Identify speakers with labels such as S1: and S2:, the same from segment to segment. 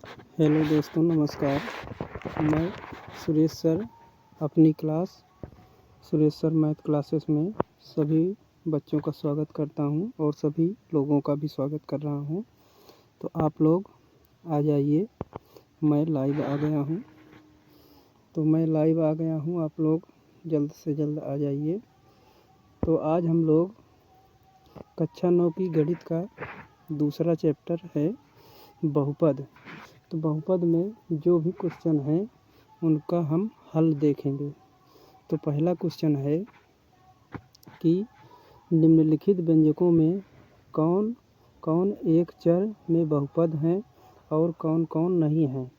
S1: Hello दोस्तों, नमस्कार। मैं सुरेश सर अपनी class Suresh sir math classes में सभी बच्चों का स्वागत करता हूं और सभी लोगों का भी स्वागत कर रहा हूं। तो आप लोग आ जाइए, मैं लाइव आ गया हूं। आप लोग जल्द से जल्द आ जाइए। तो आज हम लोग कक्षा 9 की गणित का दूसरा चैप्टर है बहुपद। तो बहुपद में जो भी क्वेश्चन है उनका हम हल देखेंगे। तो पहला क्वेश्चन है कि निम्नलिखित व्यंजकों में कौन कौन एक चर में बहुपद हैं और कौन कौन नहीं हैं,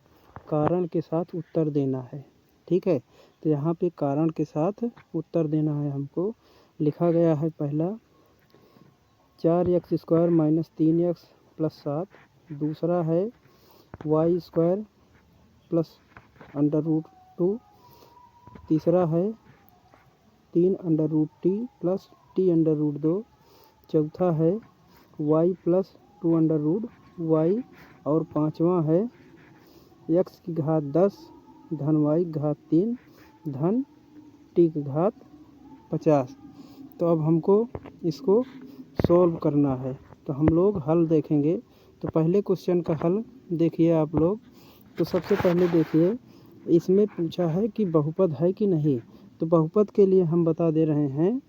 S1: कारण के साथ उत्तर देना है। ठीक है, तो यहाँ पे कारण के साथ उत्तर देना है हमको। लिखा गया है पहला 4x² - 3x + 7। दूसरा है y² + √2। तीसरा है 3√t + t√2। चौथा है y + 2√y। और पांचवा है x⁻10 धन y⁻3 धन t⁻50। तो अब हमको इसको सॉल्व करना है, तो हम लोग हल देखेंगे। तो पहले क्वेश्चन का हल देखिए आप लोग। तो सबसे पहले देखिए, इसमें पूछा है कि बहुपद है कि नहीं। तो बहुपद के लिए हम बता दे रहे हैं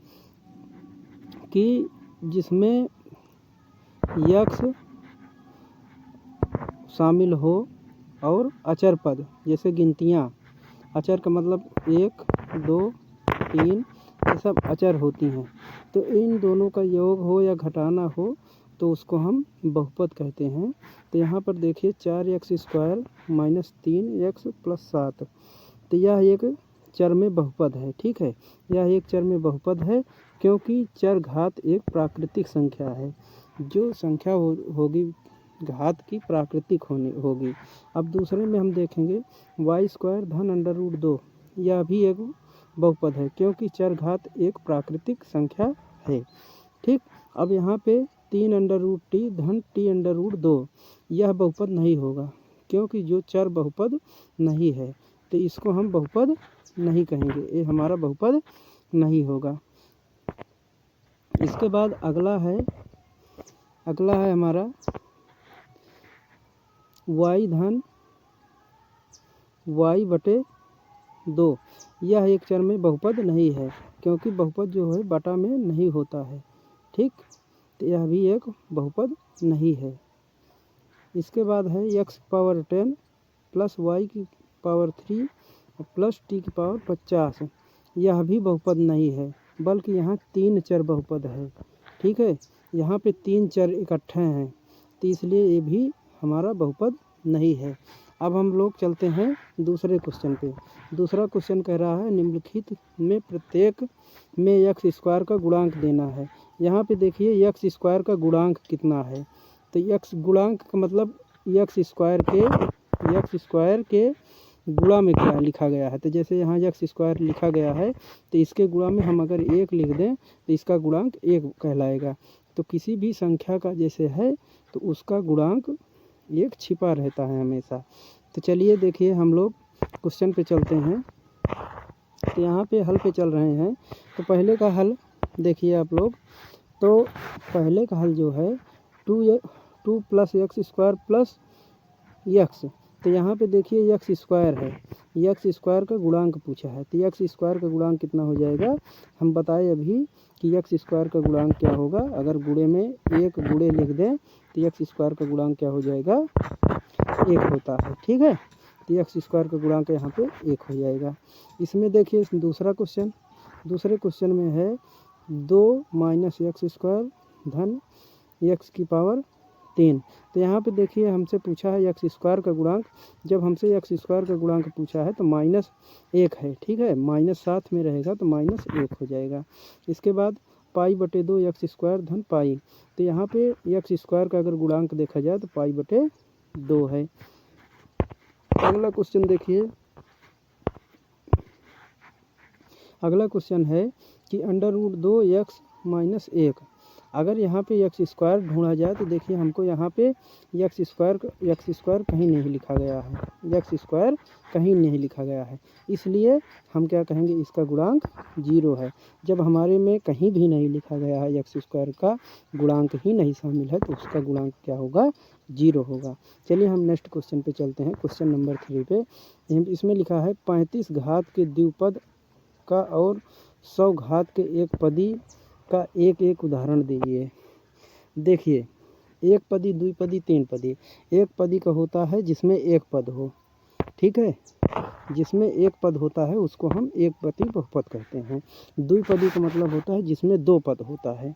S1: कि जिसमें यक्स शामिल हो और अचर पद, जैसे गिनतियाँ, अचर का मतलब 1, 2, 3, ये सब अचर होती हैं। तो इन दोनों का योग हो या घटाना हो तो उसको हम बहुपद कहते हैं। तो यहाँ पर देखिए 4x² - 3x + 7। तो यह एक चर में बहुपद है। ठीक है, यह एक चर में बहुपद है क्योंकि चर घात एक प्राकृतिक संख्या है। जो संख्या होगी घात की प्राकृतिक होगी। अब दूसरे में हम देखेंगे y² धन √2। यह भी एक बहुपद है क्योंकि चर घात एक प्राकृतिक संख्या है। ठीक, अब यहाँ पे 3√t धन t√2 यह बहुपद नहीं होगा क्योंकि जो चर बहुपद नहीं है, तो इसको हम बहुपद नहीं कहेंगे, ये हमारा बहुपद नहीं होगा। इसके बाद अगला है हमारा y धन y/2। यह एक चर में बहुपद नहीं है क्योंकि बहुपद जो है बटा में नहीं होता है। ठीक, तो यह भी एक बहुपद नहीं है। इसके बाद है x⁻10 + y⁻3 + t⁻50। यह भी बहुपद नहीं है, बल्कि यहाँ 3 चर बहुपद है। ठीक है, यहाँ पे 3 चर इकट्ठे हैं, तो इसलिए ये भी हमारा बहुपद नहीं है। अब हम लोग चलते हैं दूसरे क्वेश्चन पे। दूसरा क्वेश्चन कह रहा है निम्नलिखित में प्रत्येक में x² का गुणांक देना है। यहाँ पे देखिए x² का गुणांक कितना है। तो x गुणांक का मतलब x² के गुणा में क्या लिखा गया है। तो जैसे यहाँ x² लिखा गया है, तो इसके गुणा में हम अगर 1 लिख दें तो इसका गुणांक 1 कहलाएगा। तो किसी भी संख्या का जैसे है तो उसका गुणांक 1 छिपा रहता है हमेशा। तो चलिए देखिए, हम लोग क्वेश्चन पे चलते हैं। तो यहाँ पे हल पे चल रहे हैं। तो पहले का हल देखिए आप लोग। तो पहले का हल जो है 2 + x² + x। तो यहाँ पे देखिए x² है, x² का गुणांक पूछा है। तो x² का गुणांक कितना हो जाएगा, हम बताए अभी कि x² का गुणांक क्या होगा। अगर गुणे में 1 गुणे लिख दें तो x² का गुणांक क्या हो जाएगा, 1 होता है। ठीक है, तो x² का गुणांक यहाँ पे 1 हो जाएगा। इसमें देखिए दूसरे क्वेश्चन में है 2 - x² धन x⁻3। तो यहाँ पे देखिए हमसे पूछा है x² का गुणांक। जब हमसे x² का गुणांक पूछा है तो -1 है। ठीक है, माइनस साथ में रहेगा तो -1 हो जाएगा। इसके बाद π/2 x² धन पाई। तो यहाँ पे x² का अगर गुणांक देखा जाए तो π/2 है। अगला क्वेश्चन देखिए। अगला क्वेश्चन है कि √2x - 1। अगर यहाँ पे एक्स स्क्वायर ढूंढा जाए तो देखिए हमको यहाँ पे एक्स स्क्वायर कहीं नहीं लिखा गया है, एक्स स्क्वायर कहीं नहीं लिखा गया है, इसलिए हम क्या कहेंगे, इसका गुणांक 0 है। जब हमारे में कहीं भी नहीं लिखा गया है, एक्स स्क्वायर का गुणांक ही नहीं शामिल है, तो उसका गुणांक क्या होगा, 0 होगा। चलिए हम नेक्स्ट क्वेश्चन पे चलते हैं, क्वेश्चन नंबर 3 पे। इसमें लिखा है 35 घात के द्विपद का और 100 घात के एक पदी का एक एक उदाहरण दीजिए। देखिए, एक पदी, द्विपदी, तीन पदी। एक पदी का होता है जिसमें एक पद हो, ठीक है, जिसमें एक पद होता है उसको हम एक पदी बहुपद कहते हैं। द्विपदी का मतलब होता है जिसमें दो पद होता है।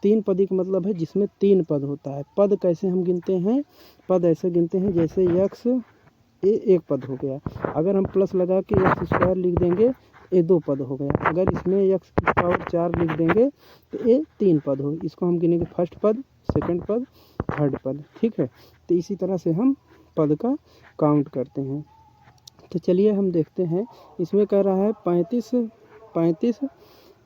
S1: तीन पदी का मतलब है जिसमें तीन पद होता है। पद कैसे हम गिनते हैं, पद ऐसे गिनते हैं जैसे यक्स एक पद हो गया, अगर हम प्लस लगा के एक्स स्क्वायर लिख देंगे ये 2 पद हो गया, अगर इसमें एक्स की पावर 4 लिख देंगे तो ये 3 पद हो, इसको हम गिनेंगे फर्स्ट पद, सेकंड पद, थर्ड पद, ठीक है। तो इसी तरह से हम पद का काउंट करते हैं। तो चलिए हम देखते हैं, इसमें कह रहा है 35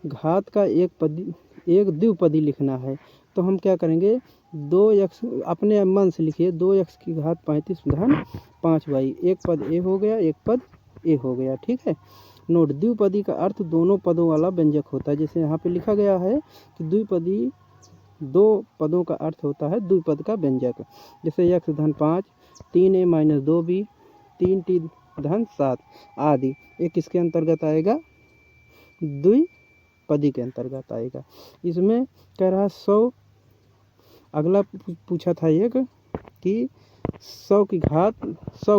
S1: घात का एक द्विपदी लिखना है। तो हम क्या करेंगे, 2x अपने मन से लिखिए, 2x की घात 35 धन 5y, एक पद ए हो गया, एक पद ए हो गया, ठीक है। नोट, द्विपदी का अर्थ दोनों पदों वाला व्यंजक होता है। जैसे यहाँ पे लिखा गया है कि द्विपदी 2 पदों का अर्थ होता है द्विपद का व्यंजक। जैसे x धन 5, 3a माइनस 2b, 3t धन 7 आदि, ये किसके अंतर्गत आएगा, द्विपदी के अंतर्गत आएगा। इसमें कह रहा 100, अगला पूछा था एक कि 100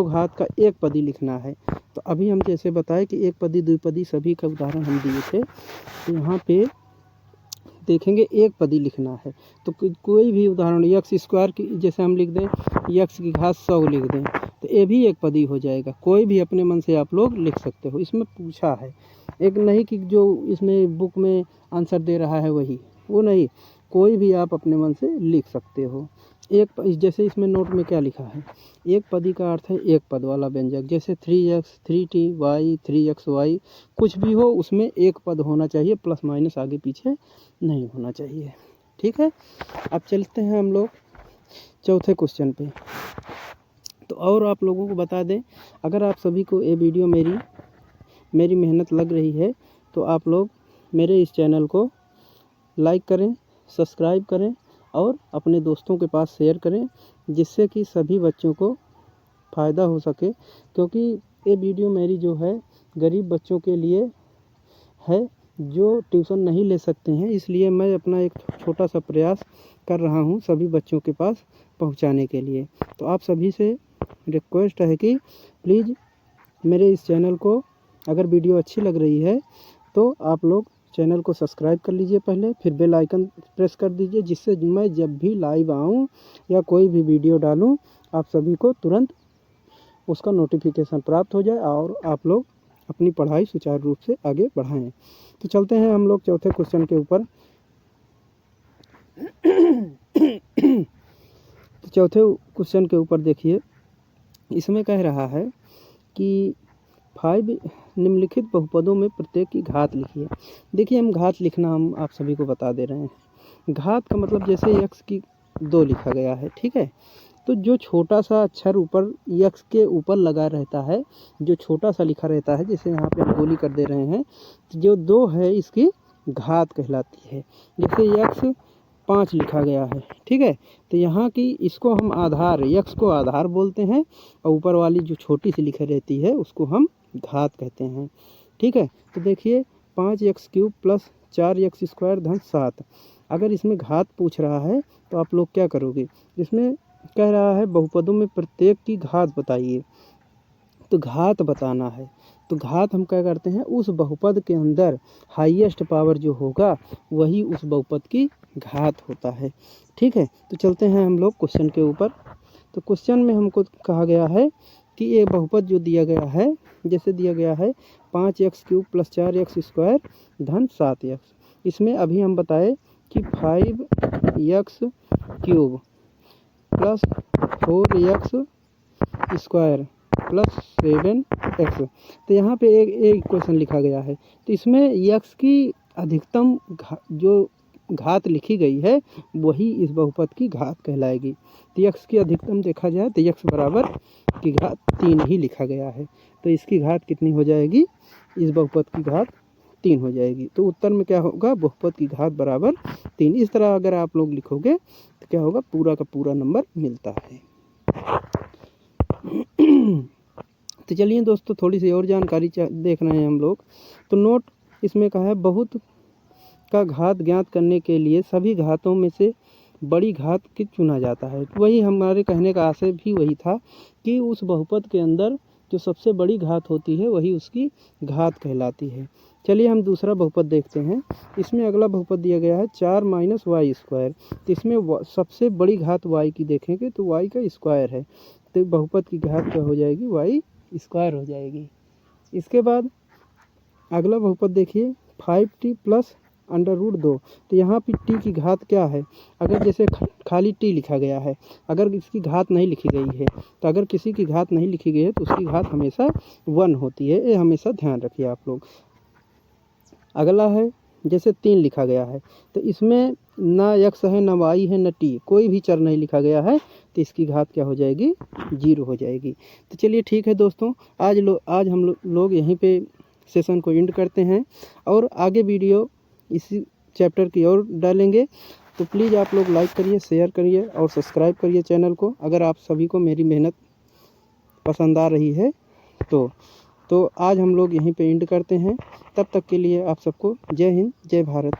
S1: घात का एक पदी लिखना है। तो अभी हम जैसे बताए कि एक पदी द्विपदी सभी का उदाहरण हम दिए थे। तो यहाँ पे देखेंगे एक पदी लिखना है तो कोई भी उदाहरण, एक्स स्क्वायर की जैसे हम लिख दें, एक्स की घात 100 लिख दें तो ये भी एक पदी हो जाएगा। कोई भी अपने मन से आप लोग लिख सकते हो। इसमें पूछा है, एक नहीं कि जो इसमें बुक में आंसर दे रहा है वही, वो नहीं, कोई भी आप अपने मन से लिख सकते हो। एक जैसे इसमें नोट में क्या लिखा है, एक पदी का अर्थ है एक पद वाला व्यंजक। जैसे 3x, 3ty, 3xy, कुछ भी हो उसमें एक पद होना चाहिए, प्लस माइनस आगे पीछे नहीं होना चाहिए, ठीक है। अब चलते हैं हम लोग चौथे क्वेश्चन पे। तो और आप लोगों को बता दें, अगर आप सभी को ये वीडियो मेरी मेहनत लग रही है तो आप लोग मेरे इस चैनल को लाइक करें, सब्सक्राइब करें और अपने दोस्तों के पास शेयर करें, जिससे कि सभी बच्चों को फ़ायदा हो सके। क्योंकि ये वीडियो मेरी जो है गरीब बच्चों के लिए है जो ट्यूशन नहीं ले सकते हैं, इसलिए मैं अपना एक छोटा सा प्रयास कर रहा हूँ सभी बच्चों के पास पहुँचाने के लिए। तो आप सभी से रिक्वेस्ट है कि प्लीज़ मेरे इस चैनल को, अगर वीडियो अच्छी लग रही है तो आप लोग चैनल को सब्सक्राइब कर लीजिए पहले, फिर बेल आइकन प्रेस कर दीजिए, जिससे मैं जब भी लाइव आऊँ या कोई भी वीडियो डालूँ आप सभी को तुरंत उसका नोटिफिकेशन प्राप्त हो जाए और आप लोग अपनी पढ़ाई सुचारू रूप से आगे बढ़ाएं। तो चलते हैं हम लोग चौथे क्वेश्चन के ऊपर। तो चौथे क्वेश्चन के ऊपर देखिए, इसमें कह रहा है कि 5 निम्नलिखित बहुपदों में प्रत्येक की घात लिखिए। देखिए, हम घात लिखना हम आप सभी को बता दे रहे हैं। घात का मतलब जैसे x की 2 लिखा गया है, ठीक है, तो जो छोटा सा अक्षर ऊपर x के ऊपर लगा रहता है, जो छोटा सा लिखा रहता है, जैसे यहाँ पे हम गोली कर दे रहे हैं, तो जो 2 है इसकी घात कहलाती है। जैसे x 5 लिखा गया है, ठीक है, तो यहाँ की इसको हम आधार, x को आधार बोलते हैं और ऊपर वाली जो छोटी सी लिखी रहती है उसको हम घात कहते हैं, ठीक है। तो देखिए 5x³ प्लस 4x स्क्वायर धन 7, अगर इसमें घात पूछ रहा है तो आप लोग क्या करोगे, इसमें कह रहा है बहुपदों में प्रत्येक की घात बताइए, तो घात बताना है। तो घात हम क्या करते हैं, उस बहुपद के अंदर हाईएस्ट पावर जो होगा वही उस बहुपद की घात होता है, ठीक है। तो चलते हैं हम लोग क्वेश्चन के ऊपर। तो क्वेश्चन में हमको कहा गया है कि ये बहुपद जो दिया गया है, जैसे दिया गया है 5x³ प्लस 4x स्क्वायर धन 7x, इसमें अभी हम बताए कि 5x³ plus 4x square plus 7x। तो यहाँ पे एक क्वेश्चन लिखा गया है, तो इसमें x की अधिकतम जो घात लिखी गई है वही इस बहुपद की घात कहलाएगी। तो x की अधिकतम देखा जाए तो x बराबर की घात 3 ही लिखा गया है, तो इसकी घात कितनी हो जाएगी, इस बहुपद की घात 3 हो जाएगी। तो उत्तर में क्या होगा, बहुपद की घात बराबर 3। इस तरह अगर आप लोग लिखोगे तो क्या होगा, पूरा का पूरा नंबर मिलता है। तो चलिए दोस्तों, थोड़ी सी और जानकारी देख रहे हैं हम लोग। तो नोट इसमें कहा है, बहुत का घात ज्ञात करने के लिए सभी घातों में से बड़ी घात की चुना जाता है। वही हमारे कहने का आशय भी वही था कि उस बहुपद के अंदर जो सबसे बड़ी घात होती है वही उसकी घात कहलाती है। चलिए हम दूसरा बहुपद देखते हैं। इसमें अगला बहुपद दिया गया है 4 - y²। तो इसमें सबसे बड़ी घात y की देखेंगे तो y का स्क्वायर है, तो बहुपद की घात क्या हो जाएगी, y² हो जाएगी। इसके बाद अगला बहुपद देखिए 5t + √2। तो यहाँ पे t की घात क्या है, अगर जैसे खाली t लिखा गया है, अगर इसकी घात नहीं लिखी गई है, तो अगर किसी की घात नहीं लिखी गई है तो उसकी घात हमेशा 1 होती है, ये हमेशा ध्यान रखिए आप लोग। अगला है जैसे 3 लिखा गया है, तो इसमें ना x है ना y है ना t, कोई भी चर नहीं लिखा गया है, तो इसकी घात क्या हो जाएगी, 0 हो जाएगी। तो चलिए ठीक है दोस्तों, आज हम लोग यहीं पे सेशन को एंड करते हैं और आगे वीडियो इसी चैप्टर की ओर डालेंगे। तो प्लीज़ आप लोग लाइक करिए, शेयर करिए और सब्सक्राइब करिए चैनल को, अगर आप सभी को मेरी मेहनत पसंद आ रही है तो आज हम लोग यहीं पे एंड करते हैं। तब तक के लिए आप सबको जय हिंद, जय भारत।